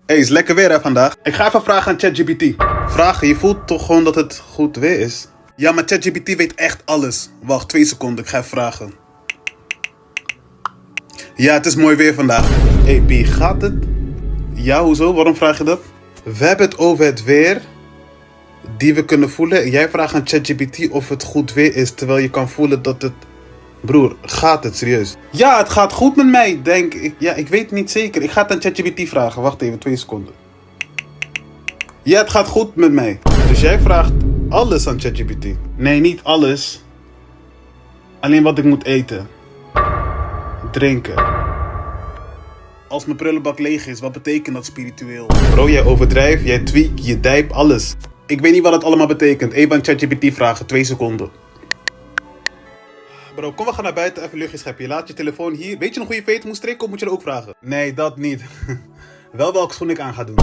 Hey, is lekker weer hè vandaag? Ik ga even vragen aan ChatGPT. Vragen, je voelt toch gewoon dat het goed weer is? Ja, maar ChatGPT weet echt alles. Wacht, 2 seconden, ik ga even vragen. Ja, het is mooi weer vandaag. Hey P, gaat het? Ja, hoezo? Waarom vraag je dat? We hebben het over het weer die we kunnen voelen. Jij vraagt aan ChatGPT of het goed weer is, terwijl je kan voelen dat het... Broer, gaat het serieus? Ja, het gaat goed met mij, denk ik. Ja, ik weet niet zeker. Ik ga het aan ChatGPT vragen. Wacht even, 2 seconden. Ja, het gaat goed met mij. Dus jij vraagt alles aan ChatGPT? Nee, niet alles. Alleen wat ik moet eten. Drinken. Als mijn prullenbak leeg is, wat betekent dat spiritueel? Bro, jij overdrijft, jij tweak, je dijp, alles. Ik weet niet wat het allemaal betekent. Even aan ChatGPT vragen, 2 seconden. Bro, kom, we gaan naar buiten, even luchtje scheppen. Je laat je telefoon hier. Weet je nog hoe je veter moet strikken of moet je er ook vragen? Nee, dat niet. Wel welke schoen ik aan ga doen.